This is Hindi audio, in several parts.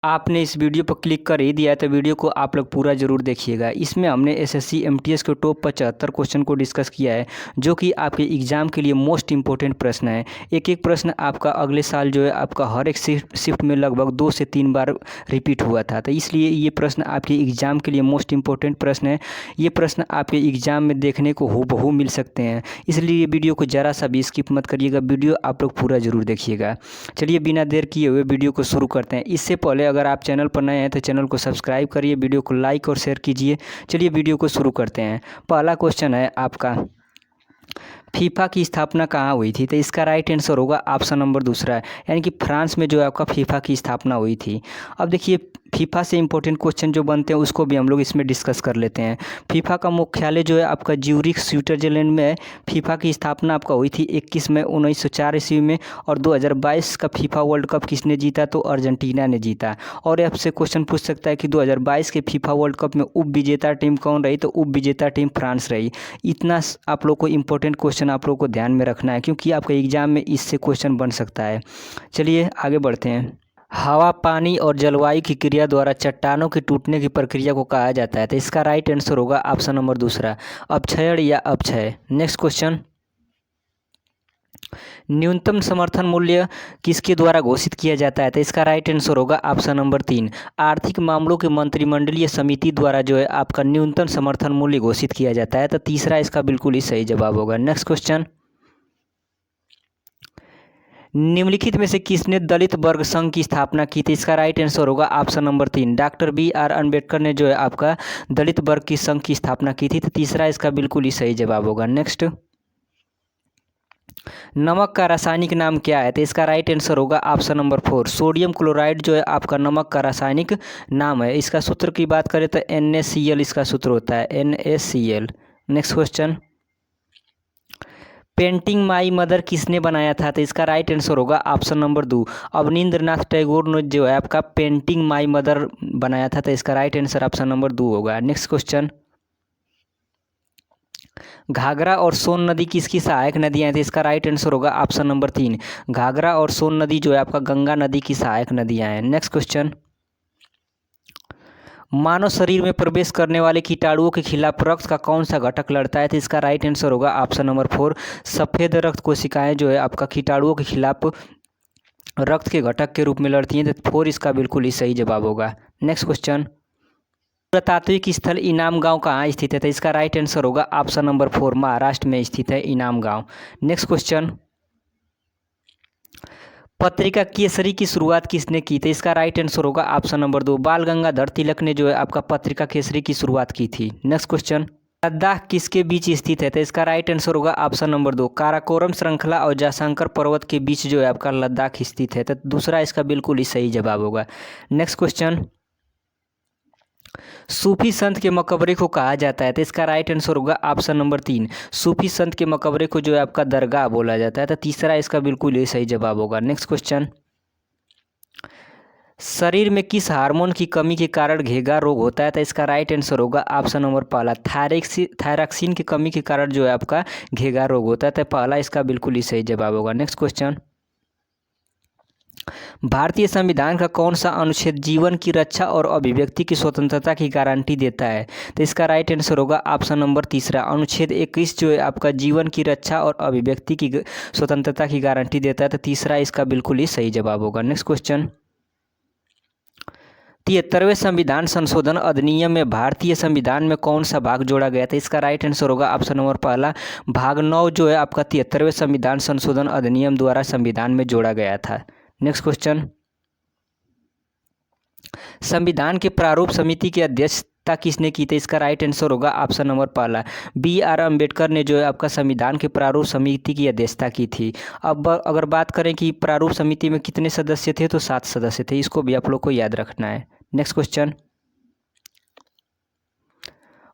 आपने इस वीडियो पर क्लिक कर ही दिया है तो वीडियो को आप लोग पूरा ज़रूर देखिएगा। इसमें हमने एसएससी एमटीएस के टॉप 75 क्वेश्चन को डिस्कस किया है, जो कि आपके एग्ज़ाम के लिए मोस्ट इंपॉर्टेंट प्रश्न है। एक एक प्रश्न आपका अगले साल जो है आपका हर एक शिफ्ट में लगभग 2 से 3 बार रिपीट हुआ था, तो इसलिए ये प्रश्न आपके एग्ज़ाम के लिए मोस्ट इंपॉर्टेंट प्रश्न है। ये प्रश्न आपके एग्ज़ाम में देखने को हूबहू मिल सकते हैं, इसलिए ये वीडियो को ज़रा सा भी स्किप मत करिएगा, वीडियो आप लोग पूरा ज़रूर देखिएगा। चलिए बिना देर किए हुए वीडियो को शुरू करते हैं। इससे पहले अगर आप चैनल पर नए हैं तो चैनल को सब्सक्राइब करिए, वीडियो को लाइक और शेयर कीजिए। चलिए वीडियो को शुरू करते हैं। पहला क्वेश्चन है आपका, फीफा की स्थापना कहाँ हुई थी? तो इसका राइट आंसर होगा ऑप्शन नंबर दूसरा, यानी कि फ्रांस में जो है आपका फीफा की स्थापना हुई थी। अब देखिए फीफा से इंपॉर्टेंट क्वेश्चन जो बनते हैं उसको भी हम लोग इसमें डिस्कस कर लेते हैं। फीफा का मुख्यालय जो है आपका ज्यूरिख स्विट्जरलैंड में है। फीफा की स्थापना आपका हुई थी 21 मई 1904 ईस्वी में। और 2022 का फीफा वर्ल्ड कप किसने जीता? तो अर्जेंटीना ने जीता। और आपसे क्वेश्चन पूछ सकता है कि 2022 के फीफा वर्ल्ड कप में उप विजेता टीम कौन रही? तो उप विजेता टीम फ्रांस रही। इतना आप लोग को इंपॉर्टेंट क्वेश्चन आप लोग को ध्यान में रखना है, क्योंकि आपके एग्जाम में इससे क्वेश्चन बन सकता है। चलिए आगे बढ़ते हैं। हवा, पानी और जलवायु की क्रिया द्वारा चट्टानों के टूटने की प्रक्रिया को कहा जाता है? तो इसका राइट आंसर होगा ऑप्शन नंबर दूसरा, अपक्षय या अपक्षय। नेक्स्ट क्वेश्चन, न्यूनतम समर्थन मूल्य किसके द्वारा घोषित किया जाता है? तो इसका राइट आंसर होगा ऑप्शन नंबर 3, आर्थिक मामलों के मंत्रिमंडलीय समिति द्वारा जो है आपका न्यूनतम समर्थन मूल्य घोषित किया जाता है। तो तीसरा इसका बिल्कुल ही सही जवाब होगा। नेक्स्ट क्वेश्चन, निम्नलिखित में से किसने दलित वर्ग संघ की स्थापना की थी? इसका राइट आंसर होगा option number 3, doctor BR Ambedkar ने जो है आपका दलित वर्ग की संघ की स्थापना की थी। तो तीसरा इसका बिल्कुल ही सही जवाब होगा। नेक्स्ट, नमक का रासायनिक नाम क्या है? तो इसका राइट आंसर होगा ऑप्शन नंबर 4, सोडियम क्लोराइड जो है आपका नमक का रासायनिक नाम है। इसका सूत्र की बात करें तो NaCl इसका सूत्र होता है, NaCl। Next question, painting my mother किसने बनाया था? तो इसका राइट आंसर होगा ऑप्शन नंबर 2, अवनींद्रनाथ टैगोर ने जो है आपका पेंटिंग माई मदर बनाया था। तो इसका राइट आंसर ऑप्शन नंबर 2 होगा। नेक्स्ट क्वेश्चन, घाघरा और सोन नदी किसकी सहायक नदियां हैं? तो इसका राइट आंसर होगा ऑप्शन नंबर 3, घाघरा और सोन नदी जो है आपका गंगा नदी की सहायक नदियां हैं। नेक्स्ट क्वेश्चन, मानव शरीर में प्रवेश करने वाले कीटाणुओं के खिलाफ रक्त का कौन सा घटक लड़ता है? तो इसका राइट आंसर होगा ऑप्शन नंबर 4, सफ़ेद रक्त कोशिकाएं जो है आपका कीटाणुओं के खिलाफ रक्त के घटक के रूप में लड़ती हैं। तो 4 इसका बिल्कुल ही सही जवाब होगा। नेक्स्ट क्वेश्चन, पुरातात्विक स्थल इनाम गांव कहाँ स्थित है? तो इसका राइट आंसर होगा ऑप्शन नंबर 4, महाराष्ट्र में स्थित है इनाम गांव। नेक्स्ट क्वेश्चन, पत्रिका केसरी की शुरुआत किसने की? तो इसका राइट आंसर होगा ऑप्शन नंबर 2, बाल गंगाधर तिलक ने जो है आपका पत्रिका केसरी की शुरुआत की थी। नेक्स्ट क्वेश्चन, लद्दाख किसके बीच स्थित है? तो इसका राइट आंसर होगा ऑप्शन नंबर 2, काराकोरम श्रृंखला और जयशंकर पर्वत के बीच जो है आपका लद्दाख स्थित है। तो दूसरा इसका बिल्कुल ही सही जवाब होगा। नेक्स्ट क्वेश्चन, सूफी संत के मकबरे को कहा जाता है? तो इसका राइट आंसर होगा ऑप्शन नंबर 3, सूफी संत के मकबरे को जो है आपका दरगाह बोला जाता है। तो तीसरा इसका बिल्कुल ही सही जवाब होगा। नेक्स्ट क्वेश्चन, शरीर में किस हार्मोन की कमी के कारण घेगा रोग होता है? तो इसका राइट आंसर होगा ऑप्शन नंबर पहला, थायरॉक्सिन की कमी के कारण जो है आपका घेगा रोग होता है। तो पहला इसका बिल्कुल ही सही जवाब होगा। नेक्स्ट क्वेश्चन, भारतीय संविधान का कौन सा अनुच्छेद जीवन की रक्षा और अभिव्यक्ति की स्वतंत्रता की गारंटी देता है? तो इसका राइट आंसर होगा ऑप्शन नंबर तीसरा, अनुच्छेद 21 जो है आपका जीवन की रक्षा और अभिव्यक्ति की स्वतंत्रता की गारंटी देता है। तो तीसरा इसका बिल्कुल ही सही जवाब होगा। नेक्स्ट क्वेश्चन, 73वें संविधान संशोधन अधिनियम में भारतीय संविधान में कौन सा भाग जोड़ा गया था? इसका राइट आंसर होगा ऑप्शन नंबर पहला, भाग 9 जो है आपका 73वें संविधान संशोधन अधिनियम द्वारा संविधान में जोड़ा गया था। नेक्स्ट क्वेश्चन, संविधान के प्रारूप समिति की अध्यक्षता किसने की थी? इसका राइट आंसर होगा ऑप्शन नंबर पहला, BR अम्बेडकर ने जो है आपका संविधान के प्रारूप समिति की अध्यक्षता की थी। अब अगर बात करें कि प्रारूप समिति में कितने सदस्य थे, तो 7 सदस्य थे। इसको भी आप लोग को याद रखना है। नेक्स्ट क्वेश्चन,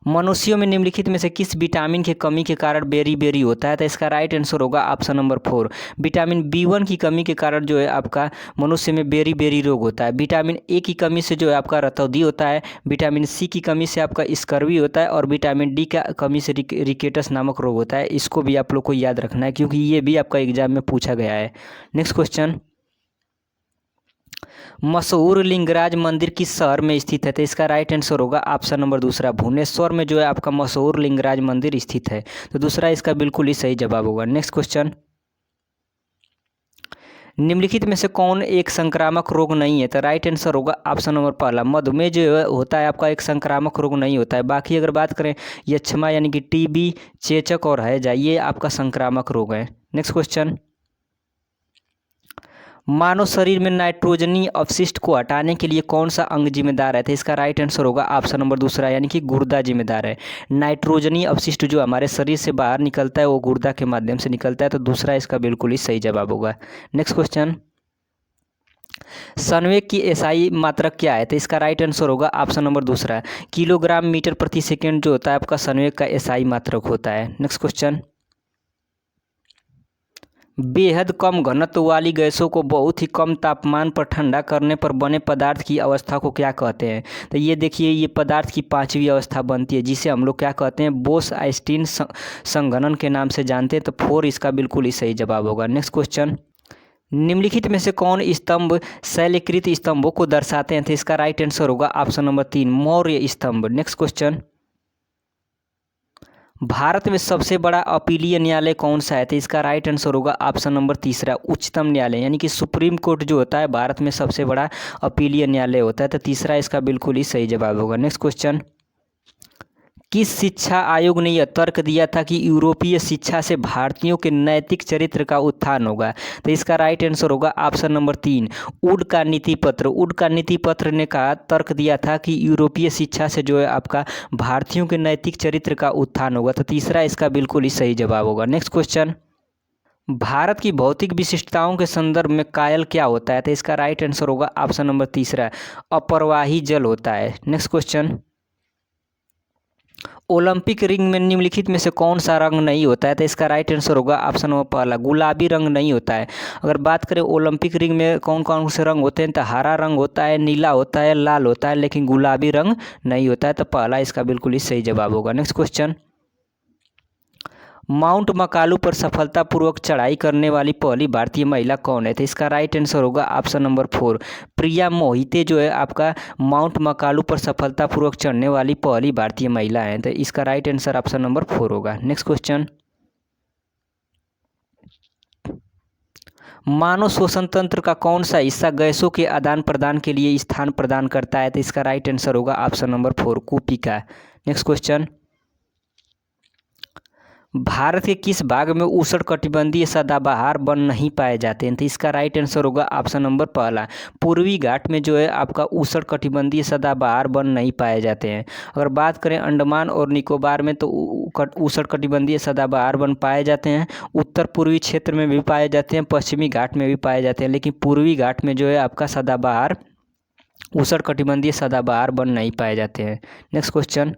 मनुष्यों में निम्नलिखित में से किस विटामिन की कमी के कारण बेरी होता है? तो इसका राइट आंसर होगा ऑप्शन नंबर 4, विटामिन B1 की कमी के कारण जो है आपका मनुष्य में बेरी रोग होता है। विटामिन A की कमी से जो है आपका रतौंधी होता है, विटामिन C की कमी से आपका स्कर्वी होता है, और विटामिन D का कमी से रिकेटस नामक रोग होता है। इसको भी आप लोग को याद रखना है, क्योंकि ये भी आपका एग्जाम में पूछा गया है। नेक्स्ट क्वेश्चन, मशहूर लिंगराज मंदिर किस शहर में स्थित है? तो इसका राइट आंसर होगा ऑप्शन नंबर दूसरा, भुवनेश्वर में जो है आपका मशहूर लिंगराज मंदिर स्थित है। तो दूसरा इसका बिल्कुल ही सही जवाब होगा। नेक्स्ट क्वेश्चन, निम्नलिखित में से कौन एक संक्रामक रोग नहीं है? तो राइट आंसर होगा ऑप्शन नंबर पहला, मधुमेह जो होता है आपका एक संक्रामक रोग नहीं होता है। बाकी अगर बात करें यक्ष्मा यानी कि टीबी, चेचक और हैजा, ये आपका संक्रामक रोग है। नेक्स्ट क्वेश्चन, मानव शरीर में नाइट्रोजनी अपशिष्ट को हटाने के लिए कौन सा अंग जिम्मेदार है? तो इसका राइट आंसर होगा ऑप्शन नंबर दूसरा यानी कि गुर्दा जिम्मेदार है। नाइट्रोजनी अपशिष्ट जो हमारे शरीर से बाहर निकलता है वो गुर्दा के माध्यम से निकलता है। तो दूसरा इसका बिल्कुल ही सही जवाब होगा। नेक्स्ट क्वेश्चन, संवेग की एसआई मात्रक क्या है? तो इसका राइट आंसर होगा ऑप्शन नंबर दूसरा, किलोग्राम मीटर प्रति सेकेंड जो होता है आपका संवेग का एसआई मात्रक होता है। नेक्स्ट क्वेश्चन, बेहद कम घनत्व वाली गैसों को बहुत ही कम तापमान पर ठंडा करने पर बने पदार्थ की अवस्था को क्या कहते हैं? तो ये देखिए, ये पदार्थ की पांचवी अवस्था बनती है जिसे हम लोग क्या कहते हैं, बोस-आइंस्टीन संघनन के नाम से जानते हैं। तो 4 इसका बिल्कुल ही सही जवाब होगा। नेक्स्ट क्वेश्चन, निम्नलिखित में से कौन स्तंभ शैलकृत स्तंभों को दर्शाते हैं? तो इसका राइट आंसर होगा ऑप्शन नंबर 3, मौर्य स्तंभ। नेक्स्ट क्वेश्चन, भारत में सबसे बड़ा अपीलीय न्यायालय कौन सा है? तो इसका राइट आंसर होगा ऑप्शन नंबर तीसरा, उच्चतम न्यायालय यानी कि सुप्रीम कोर्ट जो होता है भारत में सबसे बड़ा अपीलीय न्यायालय होता है। तो तीसरा इसका बिल्कुल ही सही जवाब होगा। नेक्स्ट क्वेश्चन, किस शिक्षा आयोग ने यह तर्क दिया था कि यूरोपीय शिक्षा से भारतीयों के नैतिक चरित्र का उत्थान होगा? तो इसका राइट आंसर होगा ऑप्शन नंबर 3, वुड का नीति पत्र। वुड का नीति पत्र ने कहा, तर्क दिया था कि यूरोपीय शिक्षा से जो है आपका भारतीयों के नैतिक चरित्र का उत्थान होगा। तो तीसरा इसका बिल्कुल ही सही जवाब होगा। नेक्स्ट क्वेश्चन, भारत की भौतिक विशिष्टताओं के संदर्भ में कायल क्या होता है? तो इसका राइट आंसर होगा ऑप्शन नंबर तीसरा, अप्रवाही जल होता है। नेक्स्ट क्वेश्चन, ओलंपिक रिंग में निम्नलिखित में से कौन सा रंग नहीं होता है? तो इसका राइट आंसर होगा ऑप्शन नंबर पहला, गुलाबी रंग नहीं होता है। अगर बात करें ओलंपिक रिंग में कौन कौन से रंग होते हैं, तो हरा रंग होता है, नीला होता है, लाल होता है, लेकिन गुलाबी रंग नहीं होता है। तो पहला इसका बिल्कुल ही सही जवाब होगा। नेक्स्ट क्वेश्चन, माउंट मकालू पर सफलतापूर्वक चढ़ाई करने वाली पहली भारतीय महिला कौन है? तो इसका राइट आंसर होगा ऑप्शन नंबर 4, प्रिया मोहिते जो है आपका माउंट मकालू पर सफलतापूर्वक चढ़ने वाली पहली भारतीय महिला है। तो इसका राइट आंसर ऑप्शन नंबर 4 होगा। नेक्स्ट क्वेश्चन, मानव श्वसन तंत्र का कौन सा हिस्सा गैसों के आदान प्रदान के लिए स्थान प्रदान करता है? तो इसका राइट आंसर होगा ऑप्शन नंबर 4, कूपिका। नेक्स्ट क्वेश्चन, भारत के किस भाग में उष्णकटिबंधीय सदाबहार वन नहीं पाए जाते हैं? तो इसका राइट आंसर होगा ऑप्शन नंबर पहला, पूर्वी घाट में जो है आपका उष्णकटिबंधीय सदाबहार वन नहीं पाए जाते हैं। अगर बात करें अंडमान और निकोबार में तो उष्णकटिबंधीय सदाबहार वन पाए जाते हैं। उत्तर पूर्वी क्षेत्र में भी पाए जाते हैं, पश्चिमी घाट में भी पाए जाते हैं, लेकिन पूर्वी घाट में जो है आपका सदाबहार उष्णकटिबंधीय सदाबहार वन नहीं पाए जाते हैं। नेक्स्ट क्वेश्चन,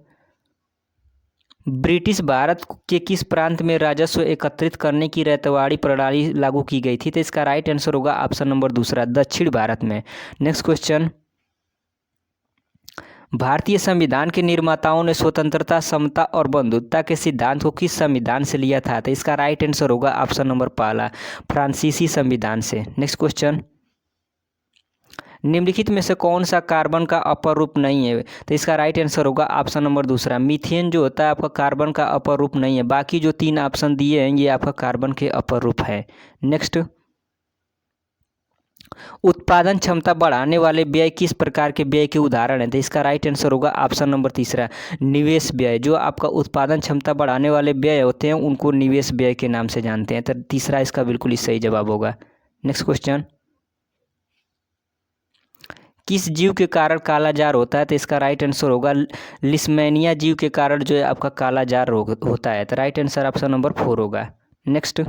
ब्रिटिश भारत के किस प्रांत में राजस्व एकत्रित करने की रैयतवाड़ी प्रणाली लागू की गई थी? तो इसका राइट आंसर होगा ऑप्शन नंबर दूसरा, दक्षिण भारत में। नेक्स्ट क्वेश्चन, भारतीय संविधान के निर्माताओं ने स्वतंत्रता, समता और बंधुत्व के सिद्धांत को किस संविधान से लिया था? तो इसका राइट आंसर होगा ऑप्शन नंबर पहला, फ्रांसीसी संविधान से। नेक्स्ट क्वेश्चन, निम्नलिखित में से कौन सा कार्बन का अपर रूप नहीं है? तो इसका राइट आंसर होगा ऑप्शन नंबर दूसरा, मीथेन जो होता है आपका कार्बन का अपर रूप नहीं है। बाकी जो 3 ऑप्शन दिए हैं ये आपका कार्बन के अपर रूप है। नेक्स्ट, उत्पादन क्षमता बढ़ाने वाले व्यय किस प्रकार के व्यय के उदाहरण हैं? तो इसका राइट आंसर होगा ऑप्शन नंबर तीसरा, निवेश व्यय। जो आपका उत्पादन क्षमता बढ़ाने वाले व्यय होते हैं उनको निवेश व्यय के नाम से जानते हैं। तो तीसरा इसका बिल्कुल ही सही जवाब होगा। नेक्स्ट क्वेश्चन, किस जीव के कारण काला जार होता है? तो इसका राइट आंसर होगा लिस्मेनिया जीव के कारण जो है आपका काला जार रोग होता है। तो राइट आंसर ऑप्शन नंबर 4 होगा। नेक्स्ट,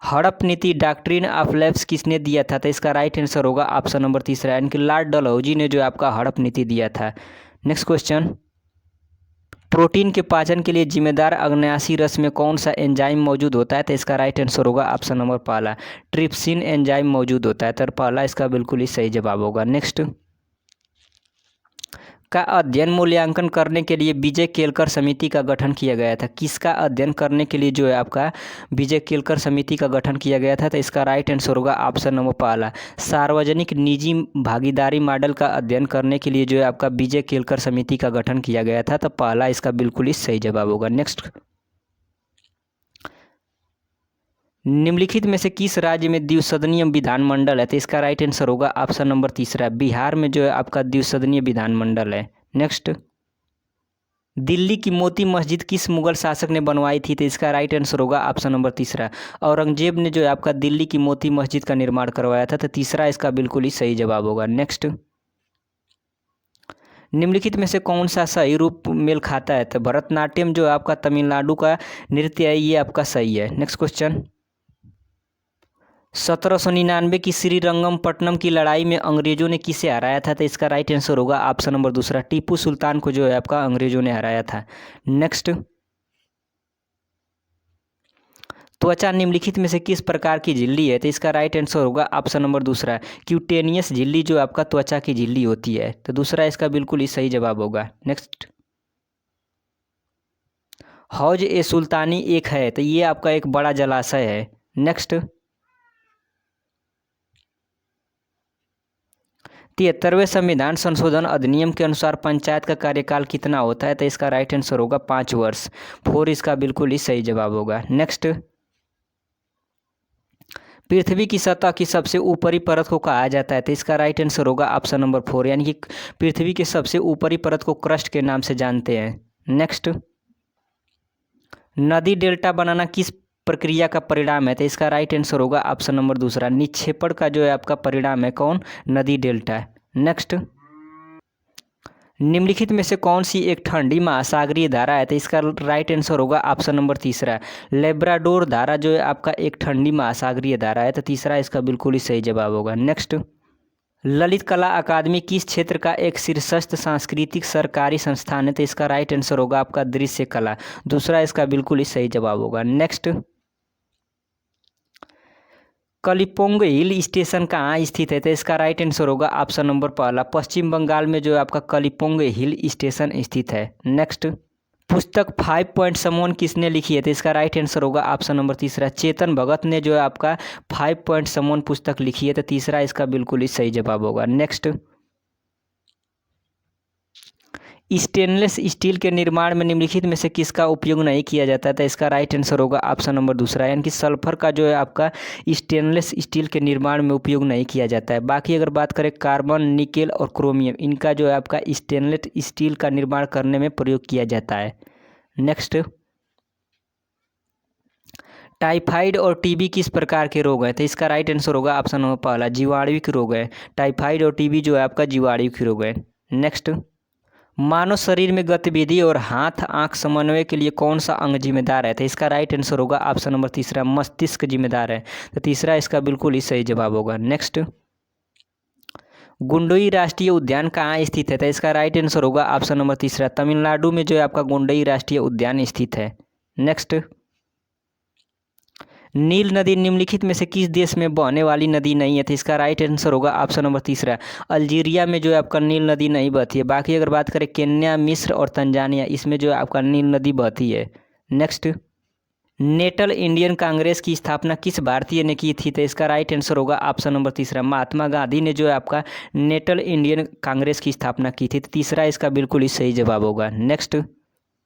हड़प नीति डॉक्ट्रिन ऑफ लैप्स किसने दिया था? तो इसका राइट आंसर होगा ऑप्शन नंबर तीसरा, यानी कि लॉर्ड डलहौजी ने जो आपका हड़प नीति दिया था। नेक्स्ट क्वेश्चन, प्रोटीन के पाचन के लिए जिम्मेदार अग्नाशयी रस में कौन सा एंजाइम मौजूद होता है? तो इसका राइट आंसर होगा ऑप्शन नंबर पहला, ट्रिप्सिन एंजाइम मौजूद होता है। तो पहला इसका बिल्कुल ही सही जवाब होगा। नेक्स्ट, का अध्ययन मूल्यांकन करने के लिए विजय केलकर समिति का गठन किया गया था? किसका अध्ययन करने के लिए जो है आपका विजय केलकर समिति का गठन किया गया था? तो इसका राइट आंसर होगा ऑप्शन नंबर पहला, सार्वजनिक निजी भागीदारी मॉडल का अध्ययन करने के लिए जो है आपका विजय केलकर समिति का गठन किया गया था। तो पहला इसका बिल्कुल ही सही जवाब होगा। नेक्स्ट, निम्नलिखित में से किस राज्य में द्विसदनीय विधानमंडल है? तो इसका राइट आंसर होगा ऑप्शन नंबर तीसरा, बिहार में जो है आपका द्विसदनीय विधानमंडल है। नेक्स्ट, दिल्ली की मोती मस्जिद किस मुगल शासक ने बनवाई थी? तो इसका राइट आंसर होगा ऑप्शन नंबर तीसरा, औरंगजेब ने जो है आपका दिल्ली की मोती मस्जिद का निर्माण करवाया था। तो तीसरा इसका बिल्कुल ही सही जवाब होगा। नेक्स्ट, निम्नलिखित में से कौन सा सही रूप मेल खाता है? तो भरतनाट्यम जो आपका तमिलनाडु का नृत्य है, ये आपका सही है। नेक्स्ट क्वेश्चन, 1799 की श्रीरंगपट्टनम की लड़ाई में अंग्रेजों ने किसे हराया था? तो इसका राइट आंसर होगा ऑप्शन नंबर दूसरा, टीपू सुल्तान को जो है आपका अंग्रेजों ने हराया था। नेक्स्ट, त्वचा निम्नलिखित में से किस प्रकार की झिल्ली है? तो इसका राइट आंसर होगा ऑप्शन नंबर दूसरा, क्यूटेनियस झिल्ली जो आपका त्वचा की झिल्ली होती है। तो दूसरा इसका बिल्कुल ही सही जवाब होगा। नेक्स्ट, हौज ए सुल्तानी एक है, तो ये आपका एक बड़ा जलाशय है। नेक्स्ट, 73वें संविधान संशोधन अधिनियम के अनुसार पंचायत का कार्यकाल कितना होता है? तो इसका राइट आंसर होगा 5 वर्ष। 4 इसका बिल्कुल ही सही जवाब होगा। नेक्स्ट, पृथ्वी की सतह की सबसे ऊपरी परत को कहा जाता है? तो इसका राइट आंसर होगा ऑप्शन नंबर 4, यानी कि पृथ्वी के सबसे ऊपरी परत को क्रस्ट के नाम से जानते हैं। नेक्स्ट, नदी डेल्टा बनाना किस प्रक्रिया का परिणाम है? तो इसका राइट आंसर होगा ऑप्शन नंबर दूसरा, निक्षेपण का जो है आपका परिणाम है कौन? नदी डेल्टा। नेक्स्ट, निम्नलिखित में से कौन सी एक ठंडी महासागरीय धारा है? तो इसका राइट आंसर होगा ऑप्शन नंबर तीसरा, लेब्राडोर धारा जो है आपका एक ठंडी महासागरीय धारा है। तो तीसरा इसका बिल्कुल ही सही जवाब होगा। नेक्स्ट, ललित कला अकादमी किस क्षेत्र का एक शीर्षस्थ सांस्कृतिक सरकारी संस्थान है? तो इसका राइट आंसर होगा आपका दृश्य कला। दूसरा इसका बिल्कुल ही सही जवाब होगा। नेक्स्ट, कलिम्पोंग हिल स्टेशन कहाँ स्थित है? तो इसका राइट आंसर होगा ऑप्शन नंबर पहला, पश्चिम बंगाल में जो है आपका कलिम्पोंग हिल स्टेशन स्थित है। नेक्स्ट, पुस्तक 5 पॉइंट समवन किसने लिखी है? तो इसका राइट आंसर होगा ऑप्शन नंबर तीसरा, चेतन भगत ने जो है आपका 5 पॉइंट समवन पुस्तक लिखी है। तो तीसरा इसका बिल्कुल ही सही जवाब होगा। नेक्स्ट, स्टेनलेस स्टील के निर्माण में निम्नलिखित में से किसका उपयोग नहीं किया जाता है? तो इसका राइट आंसर होगा ऑप्शन नंबर दूसरा, यानी कि सल्फर का जो है आपका स्टेनलेस स्टील के निर्माण में उपयोग नहीं किया जाता है। बाकी अगर बात करें कार्बन, निकेल और क्रोमियम, इनका जो है आपका स्टेनलेस स्टील का निर्माण करने में प्रयोग किया जाता है। नेक्स्ट, टाइफाइड और टीबी किस प्रकार के रोग हैं? तो इसका राइट आंसर होगा ऑप्शन नंबर पहला, जीवाणुविक रोग है। टाइफाइड और टीबी जो है आपका जीवाणुविक रोग है। नेक्स्ट, मानव शरीर में गतिविधि और हाथ आंख समन्वय के लिए कौन सा अंग जिम्मेदार है? तो इसका राइट आंसर होगा ऑप्शन नंबर तीसरा, मस्तिष्क जिम्मेदार है। तो तीसरा इसका बिल्कुल ही सही जवाब होगा। नेक्स्ट, गुंडोई राष्ट्रीय उद्यान कहाँ स्थित है? तो इसका राइट आंसर होगा ऑप्शन नंबर तीसरा, तमिलनाडु में जो है आपका गुंडोई राष्ट्रीय उद्यान स्थित है। नेक्स्ट, नील नदी निम्नलिखित में से किस देश में बहने वाली नदी नहीं है? तो इसका राइट आंसर होगा ऑप्शन नंबर तीसरा, अल्जीरिया में जो है आपका नील नदी नहीं बहती है। बाकी अगर बात करें केन्या, मिस्र और तंजानिया, इसमें जो है आपका नील नदी बहती है। नेक्स्ट, नेटल इंडियन कांग्रेस की स्थापना किस भारतीय ने की थी? तो इसका राइट आंसर होगा ऑप्शन नंबर तीसरा, महात्मा गांधी ने जो है आपका नेटल इंडियन कांग्रेस की स्थापना की थी। तो तीसरा इसका बिल्कुल ही सही जवाब होगा। नेक्स्ट,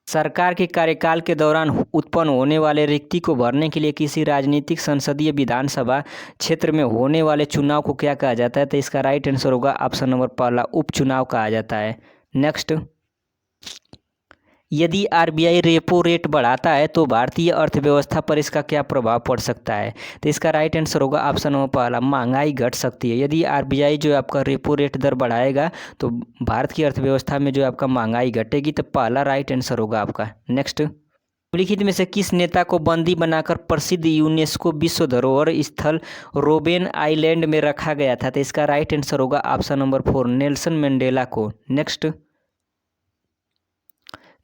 सरकार के कार्यकाल के दौरान उत्पन्न होने वाले रिक्ति को भरने के लिए किसी राजनीतिक संसदीय विधानसभा क्षेत्र में होने वाले चुनाव को क्या कहा जाता है? तो इसका राइट आंसर होगा ऑप्शन नंबर पहला, उपचुनाव कहा जाता है। नेक्स्ट, यदि आरबीआई रेपो रेट बढ़ाता है तो भारतीय अर्थव्यवस्था पर इसका क्या प्रभाव पड़ सकता है? तो इसका राइट आंसर होगा ऑप्शन नंबर पहला, महंगाई घट सकती है। यदि आरबीआई जो है आपका रेपो रेट दर बढ़ाएगा तो भारत की अर्थव्यवस्था में जो है आपका महंगाई घटेगी। तो पहला राइट आंसर होगा आपका। नेक्स्ट, निम्नलिखित में से किस नेता को बंदी बनाकर प्रसिद्ध यूनेस्को विश्व धरोहर स्थल रोबेन आइलैंड में रखा गया था? तो इसका राइट आंसर होगा ऑप्शन नंबर 4, नेल्सन मंडेला को। नेक्स्ट,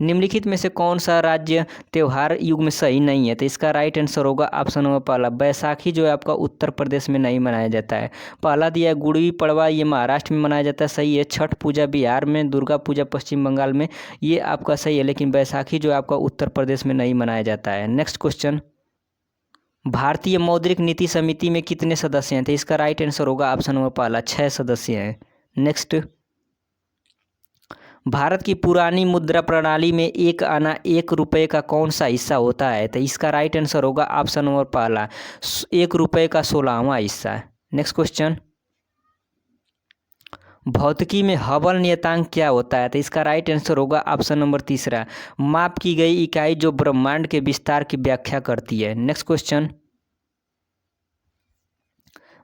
निम्नलिखित में से कौन सा राज्य त्यौहार युग में सही नहीं है? तो इसका राइट आंसर होगा ऑप्शन नंबर पहला, बैसाखी जो है आपका उत्तर प्रदेश में नहीं मनाया जाता है। पहला दिया है गुड़ी पड़वा, ये महाराष्ट्र में मनाया जाता है, सही है। छठ पूजा बिहार में, दुर्गा पूजा पश्चिम बंगाल में, ये आपका सही है। लेकिन बैसाखी जो है आपका उत्तर प्रदेश में नहीं मनाया जाता है। नेक्स्ट क्वेश्चन, भारतीय मौद्रिक नीति समिति में कितने सदस्य हैं? तो इसका राइट आंसर होगा ऑप्शन नंबर पहला, 6 सदस्य हैं। नेक्स्ट, भारत की पुरानी मुद्रा प्रणाली में 1 आना 1 रुपये का कौन सा हिस्सा होता है? तो इसका राइट आंसर होगा ऑप्शन नंबर पहला, 1 रुपये का 16वां हिस्सा। नेक्स्ट क्वेश्चन, भौतिकी में हबल नियतांक क्या होता है? तो इसका राइट आंसर होगा ऑप्शन नंबर तीसरा, माप की गई इकाई जो ब्रह्मांड के विस्तार की व्याख्या करती है। नेक्स्ट क्वेश्चन,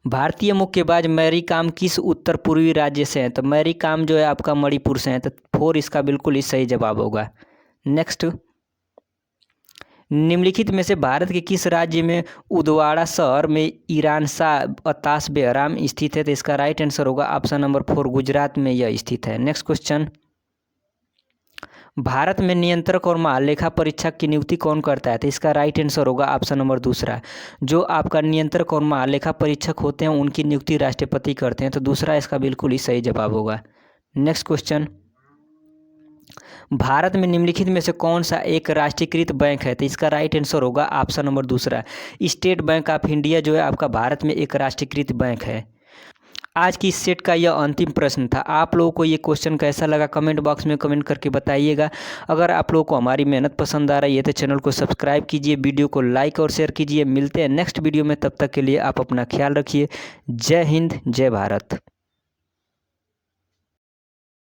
भारतीय मुक्केबाज मैरी कॉम किस उत्तर पूर्वी राज्य से हैं? तो मैरी कॉम जो है आपका मणिपुर से है। तो 4 इसका बिल्कुल ही सही जवाब होगा। नेक्स्ट, निम्नलिखित में से भारत के किस राज्य में उदवाड़ा शहर में ईरान शाह अताश बेहराम स्थित है? तो इसका राइट आंसर होगा ऑप्शन नंबर 4, गुजरात में यह स्थित है। नेक्स्ट क्वेश्चन, भारत में नियंत्रक और महालेखा परीक्षक की नियुक्ति कौन करता है? तो इसका राइट आंसर होगा ऑप्शन नंबर दूसरा, जो आपका नियंत्रक और महालेखा परीक्षक होते हैं उनकी नियुक्ति राष्ट्रपति करते हैं। तो दूसरा इसका बिल्कुल ही सही जवाब होगा। नेक्स्ट क्वेश्चन, भारत में निम्नलिखित में से कौन सा एक राष्ट्रीयकृत बैंक है? तो इसका राइट आंसर होगा ऑप्शन नंबर दूसरा, स्टेट बैंक ऑफ इंडिया जो है आपका भारत में एक राष्ट्रीयकृत बैंक है। आज की इस सेट का यह अंतिम प्रश्न था। आप लोगों को ये क्वेश्चन कैसा लगा कमेंट बॉक्स में कमेंट करके बताइएगा। अगर आप लोगों को हमारी मेहनत पसंद आ रही है तो चैनल को सब्सक्राइब कीजिए, वीडियो को लाइक और शेयर कीजिए। मिलते हैं नेक्स्ट वीडियो में, तब तक के लिए आप अपना ख्याल रखिए। जय हिंद, जय भारत।